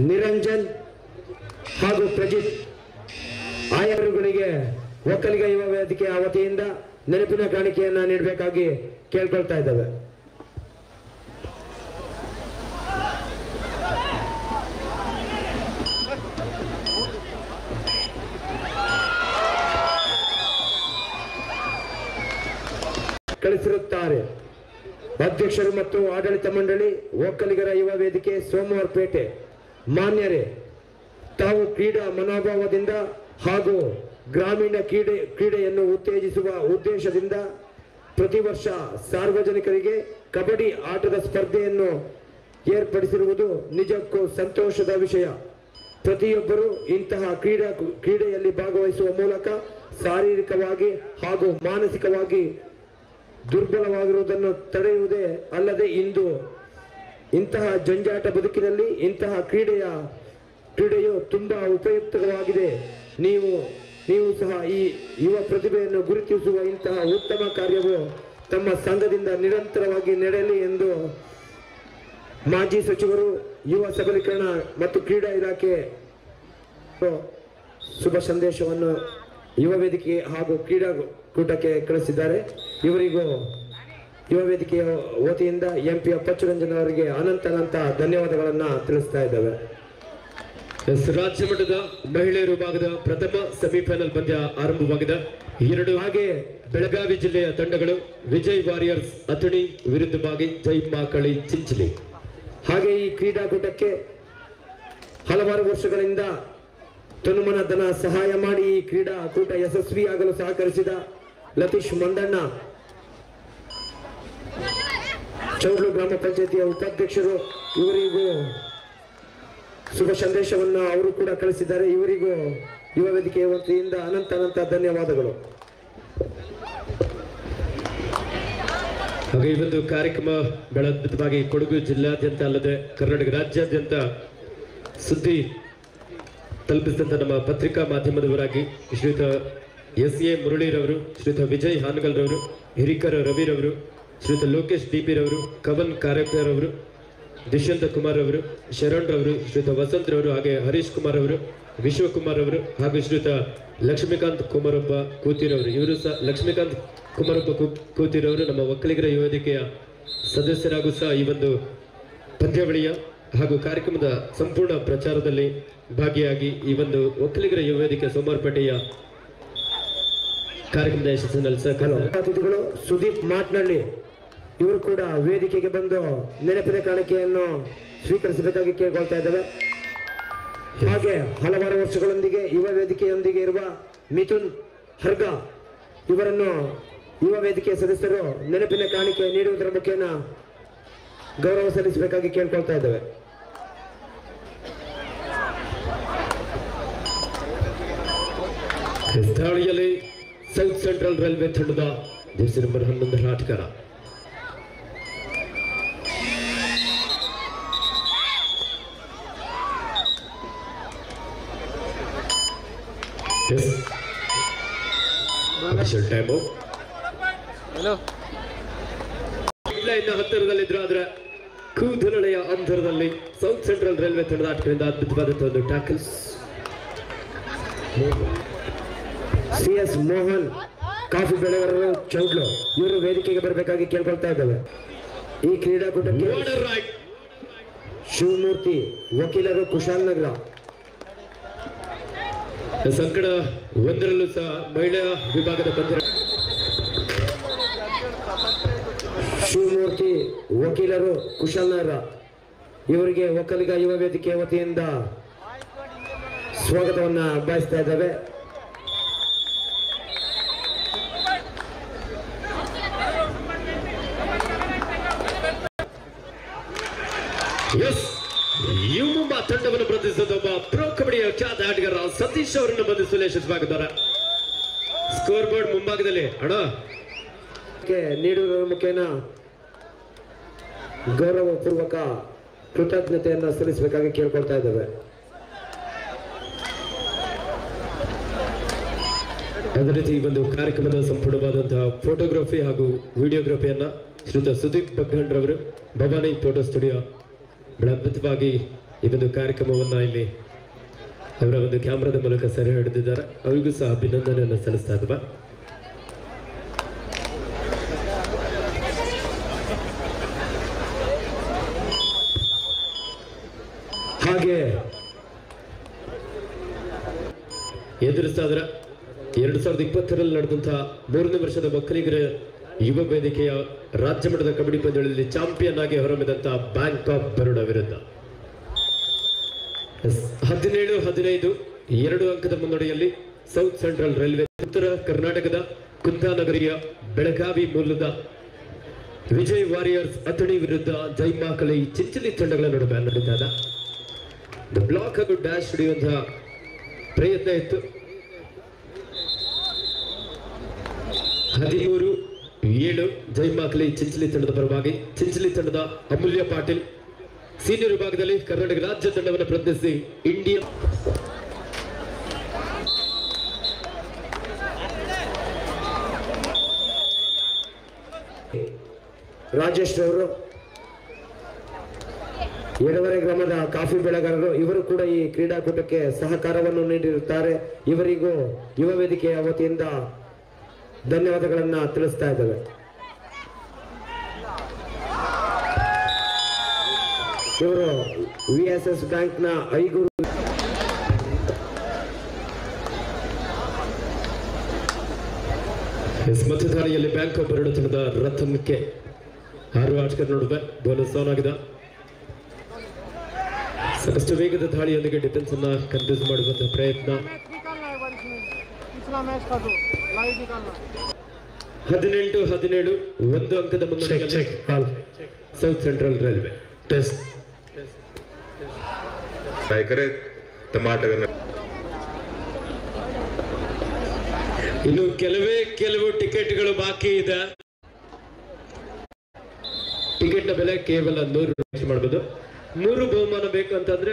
ನಿರಂಜನ್ ಹಾಗೂ ಪ್ರಜಿತ್ ಆಯವರುಗಳಿಗೆ ಒಕ್ಕಲಿಗ ಯುವ ವೇದಿಕೆಯ ವತಿಯಿಂದ ನೆನಪಿನ ಕಾಣಿಕೆಯನ್ನ ನೀಡಬೇಕಾಗಿ ಕೇಳ್ಕೊಳ್ತಾ ಇದ್ದೇವೆ. ಕಳಿಸಿರುತ್ತಾರೆ ಅಧ್ಯಕ್ಷರು ಮತ್ತು ಆಡಳಿತ ಮಂಡಳಿ, ಒಕ್ಕಲಿಗರ ಯುವ ವೇದಿಕೆ, ಸೋಮವಾರಪೇಟೆ. ಮಾನ್ಯರೇ, ತಾವು ಕ್ರೀಡಾ ಮನೋಭಾವದಿಂದ ಹಾಗೂ ಗ್ರಾಮೀಣ ಕ್ರೀಡೆಯನ್ನು ಉತ್ತೇಜಿಸುವ ಉದ್ದೇಶದಿಂದ ಪ್ರತಿ ವರ್ಷ ಸಾರ್ವಜನಿಕರಿಗೆ ಕಬಡ್ಡಿ ಆಟದ ಸ್ಪರ್ಧೆಯನ್ನು ಏರ್ಪಡಿಸಿರುವುದು ನಿಜಕ್ಕೂ ಸಂತೋಷದ ವಿಷಯ. ಪ್ರತಿಯೊಬ್ಬರು ಇಂತಹ ಕ್ರೀಡೆಯಲ್ಲಿ ಭಾಗವಹಿಸುವ ಮೂಲಕ ಶಾರೀರಿಕವಾಗಿ ಹಾಗೂ ಮಾನಸಿಕವಾಗಿ ದುರ್ಬಲವಾಗಿರುವುದನ್ನು ತಡೆಯುವುದೇ ಅಲ್ಲದೆ ಇಂದು ಇಂತಹ ಜಂಜಾಟ ಬದುಕಿನಲ್ಲಿ ಇಂತಹ ಕ್ರೀಡೆಯು ತುಂಬಾ ಉಪಯುಕ್ತವಾಗಿದೆ. ನೀವು ಸಹ ಈ ಯುವ ಪ್ರತಿಭೆಯನ್ನು ಗುರುತಿಸುವ ಇಂತಹ ಉತ್ತಮ ಕಾರ್ಯವು ತಮ್ಮ ಸಂಘದಿಂದ ನಿರಂತರವಾಗಿ ನಡೆಯಲಿ ಎಂದು ಮಾಜಿ ಸಚಿವರು, ಯುವ ಸಬಲೀಕರಣ ಮತ್ತು ಕ್ರೀಡಾ ಇಲಾಖೆ ಶುಭ ಸಂದೇಶವನ್ನು ಯುವ ವೇದಿಕೆ ಹಾಗೂ ಕ್ರೀಡಾಕೂಟಕ್ಕೆ ಕಳಿಸಿದ್ದಾರೆ. ಇವರಿಗೂ ಯುವ ವೇದಿಕೆಯ ವತಿಯಿಂದ ಎಂಪಿ ಅಪ್ಪಚ್ಚುರಂಜನ್ ಅವರಿಗೆ ಅನಂತ ಧನ್ಯವಾದಗಳನ್ನು ತಿಳಿಸ್ತಾ ಇದ್ದೇವೆ. ರಾಜ್ಯ ಮಟ್ಟದ ಮಹಿಳೆಯರು ಭಾಗದ ಪ್ರಥಮ ಸೆಮಿಫೈನಲ್ ಪಂದ್ಯ ಆರಂಭವಾಗಿದೆ. ಹಾಗೆ ಬೆಳಗಾವಿ ಜಿಲ್ಲೆಯ ತಂಡಗಳು ವಿಜಯ್ ವಾರಿಯರ್ಸ್ ಅಥಣಿ ವಿರುದ್ಧವಾಗಿ ಜೈ ಮಾಕಳಿ ಚಿಂಚಲಿ. ಹಾಗೆ ಈ ಕ್ರೀಡಾಕೂಟಕ್ಕೆ ಹಲವಾರು ವರ್ಷಗಳಿಂದ ತನುಮನ ಧನ ಸಹಾಯ ಮಾಡಿ ಈ ಕ್ರೀಡಾಕೂಟ ಯಶಸ್ವಿಯಾಗಲು ಸಹಕರಿಸಿದ ಲತೀಶ್ ಮಂದಣ್ಣ, ಚೌಡ್ಲು ಗ್ರಾಮ ಪಂಚಾಯತಿಯ ಉಪಾಧ್ಯಕ್ಷರು, ಇವರಿಗೂ ಶುಭ ಸಂದೇಶವನ್ನು ಅವರು ಕೂಡ ಕಳಿಸಿದ್ದಾರೆ. ಇವರಿಗೂ ಯುವ ವೇದಿಕೆಯ ವತಿಯಿಂದ ಅನಂತ ಧನ್ಯವಾದಗಳು. ಹಾಗೆ ಈ ಒಂದು ಕಾರ್ಯಕ್ರಮ ಬೆಳಗ್ಗೆ ಕೊಡಗು ಜಿಲ್ಲಾದ್ಯಂತ ಅಲ್ಲದೆ ಕರ್ನಾಟಕ ರಾಜ್ಯಾದ್ಯಂತ ಸುದ್ದಿ ತಲುಪಿಸಿದಂತ ನಮ್ಮ ಪತ್ರಿಕಾ ಮಾಧ್ಯಮದವರಾಗಿ ಶ್ರೀಯುತ ಎಸ್.ಎ. ಮುರಳಿರವರು, ಶ್ರೀಯುತ ವಿಜಯ್ ಹಾನಗಲ್ ರವರು, ಹಿರಿಕರ ರವಿರವರು, ಶ್ರೀಯುತ ಲೋಕೇಶ್ ಡಿಪಿ ರವರು, ಕವನ್ ಕಾರ್ಯಕರ್ ಅವರು, ದುಷ್ಯಂತ ಕುಮಾರ್ ಅವರು, ಶರಣ್ ರವರು, ಶ್ರೀಯುತ ವಸಂತ್ ರವರು, ಹಾಗೆ ಹರೀಶ್ ಕುಮಾರ್ ಅವರು, ವಿಶ್ವಕುಮಾರ್ ಅವರು ಹಾಗೂ ಶ್ರೀಯುತ ಲಕ್ಷ್ಮೀಕಾಂತ್ ಕುಮಾರಪ್ಪ ಕೂತಿರವರು. ಇವರು ಸಹ ಲಕ್ಷ್ಮೀಕಾಂತ್ ಕುಮಾರಪ್ಪ ಕೂತಿರವರು ನಮ್ಮ ಒಕ್ಕಲಿಗರ ಯುವ ವೇದಿಕೆಯ ಸದಸ್ಯರಾಗೂ ಸಹ ಈ ಒಂದು ಪಂದ್ಯಾವಳಿಯ ಹಾಗೂ ಕಾರ್ಯಕ್ರಮದ ಸಂಪೂರ್ಣ ಪ್ರಚಾರದಲ್ಲಿ ಭಾಗಿಯಾಗಿ ಈ ಒಂದು ಒಕ್ಕಲಿಗರ ಯುವ ವೇದಿಕೆ ಸೋಮವಾರಪೇಟೆಯ ಕಾರ್ಯಕ್ರಮದ ಯಶಸ್ಸಿನಲ್ಲಿ ಅತಿಥಿಗಳು ಸುದೀಪ್ ಮಾಟ್ನಳ್ಳಿ ಇವರು ಕೂಡ ವೇದಿಕೆಗೆ ಬಂದು ನೆನಪಿನ ಕಾಣಿಕೆಯನ್ನು ಸ್ವೀಕರಿಸಬೇಕಾಗಿ ಕೇಳ್ಕೊಳ್ತಾ ಇದ್ದೇವೆ. ಹಾಗೆ ಹಲವಾರು ವರ್ಷಗಳೊಂದಿಗೆ ಯುವ ವೇದಿಕೆಯೊಂದಿಗೆ ಇರುವ ಮಿಥುನ್ ಹರ್ಗ ಇವರನ್ನು ಯುವ ವೇದಿಕೆಯ ಸದಸ್ಯರು ನೆನಪಿನ ಕಾಣಿಕೆ ನೀಡುವುದರ ಮುಖೇನ ಗೌರವ ಸಲ್ಲಿಸಬೇಕಾಗಿ ಕೇಳ್ಕೊಳ್ತಾ ಇದ್ದೇವೆ. ಸ್ಥಳೀಯಲ್ಲಿ ಸೌತ್ ಸೆಂಟ್ರಲ್ ರೈಲ್ವೆ ತಂಡದ ಜೆರ್ಸಿ ನಂಬರ್ 11 ಆಟಗಾರ ಹತ್ತಿರದಲ್ಲಿದ್ರು ಆದ್ರೆ ಕೂದಲೆಯ ಅಂತರದಲ್ಲಿ ಸೌತ್ ಸೆಂಟ್ರಲ್ ರೈಲ್ವೆ ತಂಡದ ಆಟಗಳಿಂದ ಅದ್ಭುತವಾದಂತಹ ಒಂದು ಟ್ಯಾಕಲ್ಸ್. CS ಮೋಹನ್ ಕಾಫಿ ಬೆಳೆಗಾರರು ಚೌಡ್ಲು ಇವರು ವೇದಿಕೆಗೆ ಬರಬೇಕಾಗಿ ಕೇಳ್ಕೊಳ್ತಾ ಇದ್ದೇವೆ. ಈ ಕ್ರೀಡಾಕೂಟಕ್ಕೆ ಶಿವಮೂರ್ತಿ ವಕೀಲರು ಕುಶಾಲನಗರ. ಸಂಕಡ ಒಂದರಲ್ಲೂ ಸಹ ಮಹಿಳಾ ವಿಭಾಗದ ಪಂದ್ಯ ಶಿವಮೂರ್ತಿ ವಕೀಲರು ಕುಶಾಲನಗರ ಇವರಿಗೆ ಒಕ್ಕಲಿಗ ಯುವ ವೇದಿಕೆ ವತಿಯಿಂದ ಸ್ವಾಗತವನ್ನ ಬಯಸ್ತಾ ಇದ್ದೇವೆ. ಮುಂಬಾ ತಂಡವನ್ನು ಪ್ರತಿನಿಧಿಸಿದ ಒಬ್ಬ ಪ್ರೋ ಕಬಡ್ಡಿಯ ಖ್ಯಾತ ಆಟಗಾರ ಸತೀಶ್ ಅವರನ್ನು ಬಂಧಿಸಲು ಯಶಸ್ವಿಯಾಗಿದ್ದಾರೆ. ಸ್ಕೋರ್ ಬೋರ್ಡ್ ಮುಂಭಾಗದಲ್ಲಿ ನೀಡುವುದರ ಮುಖೇನ ಗೌರವಪೂರ್ವಕ ಕೃತಜ್ಞತೆಯನ್ನು ಸಲ್ಲಿಸಬೇಕಾಗಿ ಕೇಳ್ಕೊಳ್ತಾ ಇದ್ದೇವೆ. ಅದೇ ರೀತಿ ಈ ಒಂದು ಕಾರ್ಯಕ್ರಮದ ಸಂಪೂರ್ಣವಾದಂತಹ ಫೋಟೋಗ್ರಫಿ ಹಾಗೂ ವಿಡಿಯೋಗ್ರಫಿಯನ್ನ ಶ್ರೀಯುತ ಸುದೀಪ್ ಬಗ್ಗಂಡ್ರವರು ಭವಾನಿ ಫೋಟೋ ಸ್ಟುಡಿಯೋ ಬಹಳ ಅದ್ಭುತವಾಗಿ ಈ ಒಂದು ಕಾರ್ಯಕ್ರಮವನ್ನ ಇಲ್ಲಿ ಅವರ ಒಂದು ಕ್ಯಾಮ್ರಾದ ಮೂಲಕ ಸೆರೆ ಹಿಡಿದಿದ್ದಾರೆ. ಅವರಿಗೂ ಸಹ ಅಭಿನಂದನೆಯನ್ನು ಸಲ್ಲಿಸ್ತಾ ಇದ್ವಾ. ಹಾಗೆ ಎದುರಿಸ್ತಾ ಇದ್ರ 2020ರಲ್ಲಿ ನಡೆದಂತಹ 3ನೇ ವರ್ಷದ ಒಕ್ಕಲಿಗರ ಯುವ ವೇದಿಕೆಯ ರಾಜ್ಯ ಮಟ್ಟದ ಕಬಡ್ಡಿ ಪಂದ್ಯಗಳಲ್ಲಿ ಚಾಂಪಿಯನ್ ಆಗಿ ಹೊರಹೊಮ್ಮಿದಂತಹ ಬ್ಯಾಂಕ್ ಆಫ್ ಬರೋಡಾ ವಿರುದ್ಧ 17-15 2 ಅಂಕದ ಮುನ್ನಡೆಯಲ್ಲಿ ಸೌತ್ ಸೆಂಟ್ರಲ್ ರೈಲ್ವೆ ಉತ್ತರ ಕರ್ನಾಟಕದ ಕುಂದಾನಗರಿಯ ಬೆಳಗಾವಿ ಮೂಲದ ವಿಜಯ್ ವಾರಿಯರ್ಸ್ ಅಥಣಿ ವಿರುದ್ಧ ಜೈಮಾಕಳಿ ಚಿಂಚಲಿ ತಂಡಗಳ ನಡುವೆ ನಡೆದಾಗ ಬ್ಲಾಕ್ ಹಾಗೂ ಡ್ಯಾಶ್ ಹಿಡಿಯುವಂತಹ ಪ್ರಯತ್ನ ಇತ್ತು. 13-7 ಜೈಮಾಕಲಿ ಚಿಂಚಲಿ ತಂಡದ ಪರವಾಗಿ. ಚಿಂಚಲಿ ತಂಡದ ಅಮೂಲ್ಯ ಪಾಟೀಲ್ ಸೀನಿಯರ್ ವಿಭಾಗದಲ್ಲಿ ಕರ್ನಾಟಕ ರಾಜ್ಯ ತಂಡವನ್ನು ಪ್ರತಿನಿಧಿಸಿ ಇಂಡಿಯಾ ರಾಜೇಶ್ ಅವರು ಎಡವರೆ ಗ್ರಾಮದ ಕಾಫಿ ಬೆಳೆಗಾರರು, ಇವರು ಕೂಡ ಈ ಕ್ರೀಡಾಕೂಟಕ್ಕೆ ಸಹಕಾರವನ್ನು ನೀಡಿರುತ್ತಾರೆ. ಇವರಿಗೂ ಯುವ ವೇದಿಕೆಯ ವತಿಯಿಂದ ಧನ್ಯವಾದಗಳನ್ನ ತಿಳಿಸ್ತಾ ಇದ್ದೇವೆ. ಇವರು VSS ಬ್ಯಾಂಕ್ನ ಐಗೂರು ಮಧ್ಯದಾಳಿಯಲ್ಲಿ ಬ್ಯಾಂಕ್ ಆಫ್ ಬರೋಡಾ ತಂಡದ ರತನ್ಗೆ 6 ಆಟಗಾರರ ನಡುವೆ ಬೋನಸ್ ಆನ್ ಆಗಿದೆ. ಸಾಕಷ್ಟು ವೇಗದ ದಾಳಿಯೊಂದಿಗೆ ಡಿಫೆನ್ಸ್ ಅನ್ನ ಕನ್ಫ್ಯೂಸ್ ಮಾಡುವಂತಹ ಪ್ರಯತ್ನ. 18-17 1 ಅಂಕದ ಮುನ್ನಡೆಯಲ್ಲಿ ಸೌತ್ ಸೆಂಟ್ರಲ್ ರೈಲ್ವೆ ಟೆಸ್ಟ್ ಇನ್ನು ಕೆಲವು ಟಿಕೆಟ್ಗಳು ಬಾಕಿ ಇದೆ. ಟಿಕೆಟ್ನ ಬೆಲೆ ಕೇವಲ 100 ಮಾಡಬಹುದು. 3 ಬಹುಮಾನ ಬೇಕಂತಂದ್ರೆ